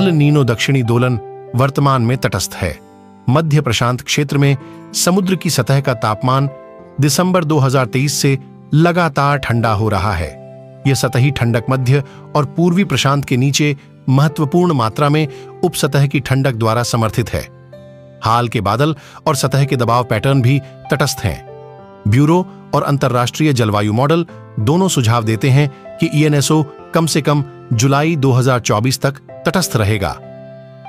El Nino दक्षिणी दोलन वर्तमान में तटस्थ है। मध्य प्रशांत क्षेत्र में समुद्र की सतह का तापमान दिसंबर 2023 से लगातार ठंडा हो रहा है। यह सतही ठंडक मध्य और पूर्वी प्रशांत के नीचे महत्वपूर्ण मात्रा में उपसतह की ठंडक द्वारा समर्थित है। हाल के बादल और सतह के दबाव पैटर्न भी तटस्थ हैं। ब्यूरो और अंतर्राष्ट्रीय जलवायु मॉडल दोनों सुझाव देते हैं कि ईएनएसओ कम से कम जुलाई 2024 तक तटस्थ रहेगा।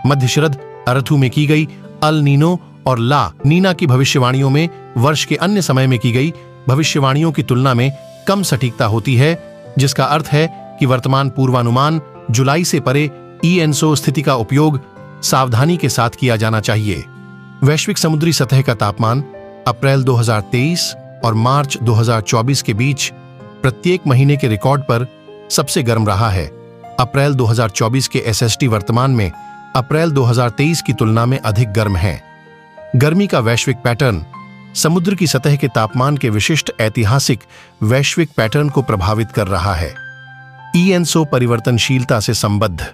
मध्य शरद ऋतु में की गई अल नीनो और ला नीना की भविष्यवाणियों में वर्ष के अन्य समय में की गई भविष्यवाणियों की तुलना में कम सटीकता होती है, जिसका अर्थ है कि वर्तमान पूर्वानुमान जुलाई से परे ईएनएसओ स्थिति का उपयोग सावधानी के साथ किया जाना चाहिए। वैश्विक समुद्री सतह का तापमान अप्रैल 2023 और मार्च 2024 के बीच प्रत्येक महीने के रिकॉर्ड पर सबसे गर्म रहा है। अप्रैल 2024 के एसएसटी वर्तमान में अप्रैल 2023 की तुलना में अधिक गर्म हैं। गर्मी का वैश्विक पैटर्न समुद्र की सतह के तापमान के विशिष्ट ऐतिहासिक वैश्विक पैटर्न को प्रभावित कर रहा है। ईएनएसओ परिवर्तनशीलता से संबद्ध।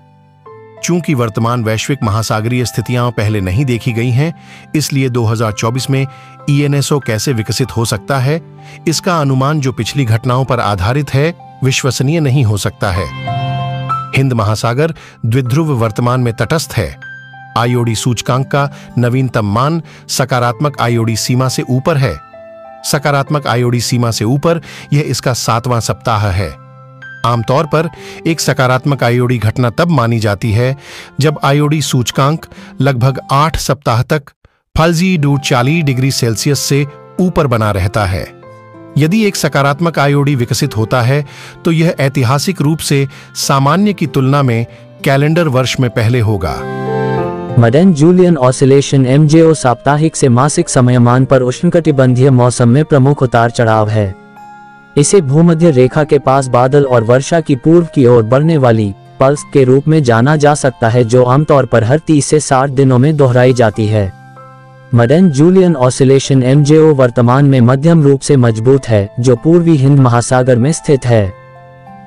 चूंकि वर्तमान वैश्विक महासागरीय स्थितियां पहले नहीं देखी गई हैं, इसलिए 2024 में ईएनएसओ कैसे विकसित हो सकता है, इसका अनुमान जो पिछली घटनाओं पर आधारित है, विश्वसनीय नहीं हो सकता है। हिंद महासागर द्विध्रुव वर्तमान में तटस्थ है। आईओडी सूचकांक का नवीनतम मान सकारात्मक आईओडी सीमा से ऊपर है। सकारात्मक आईओडी सीमा से ऊपर यह इसका 7वां सप्ताह है। आमतौर पर एक सकारात्मक आईओडी घटना तब मानी जाती है जब आईओडी सूचकांक लगभग 8 सप्ताह तक +40°C से ऊपर बना रहता है। यदि एक सकारात्मक आईओडी विकसित होता है तो यह ऐतिहासिक रूप से सामान्य की तुलना में कैलेंडर वर्ष में पहले होगा। मदन जूलियन ऑसिलेशन एमजेओ साप्ताहिक से मासिक समयमान पर उष्णकटिबंधीय मौसम में प्रमुख उतार चढ़ाव है। इसे भूमध्य रेखा के पास बादल और वर्षा की पूर्व की ओर बढ़ने वाली पल्स के रूप में जाना जा सकता है, जो आमतौर पर हर 30 से 60 दिनों में दोहराई जाती है। मदन जूलियन ऑसिलेशन एमजेओ वर्तमान में मध्यम रूप से मजबूत है, जो पूर्वी हिंद महासागर में स्थित है।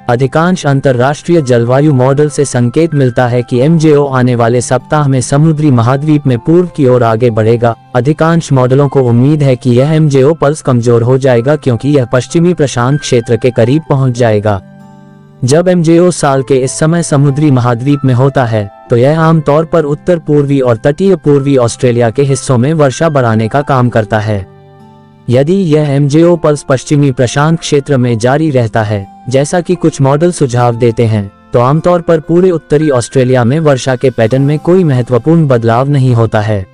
अधिकांश अंतर्राष्ट्रीय जलवायु मॉडल से संकेत मिलता है कि एमजेओ आने वाले सप्ताह में समुद्री महाद्वीप में पूर्व की ओर आगे बढ़ेगा। अधिकांश मॉडलों को उम्मीद है कि यह एमजेओ पल्स कमजोर हो जाएगा क्योंकि यह पश्चिमी प्रशांत क्षेत्र के करीब पहुंच जाएगा। जब एमजेओ साल के इस समय समुद्री महाद्वीप में होता है तो यह आमतौर पर उत्तर पूर्वी और तटीय पूर्वी ऑस्ट्रेलिया के हिस्सों में वर्षा बढ़ाने का काम करता है। यदि यह एमजेओ पल्स पश्चिमी प्रशांत क्षेत्र में जारी रहता है, जैसा कि कुछ मॉडल सुझाव देते हैं, तो आमतौर पर पूरे उत्तरी ऑस्ट्रेलिया में वर्षा के पैटर्न में कोई महत्वपूर्ण बदलाव नहीं होता है।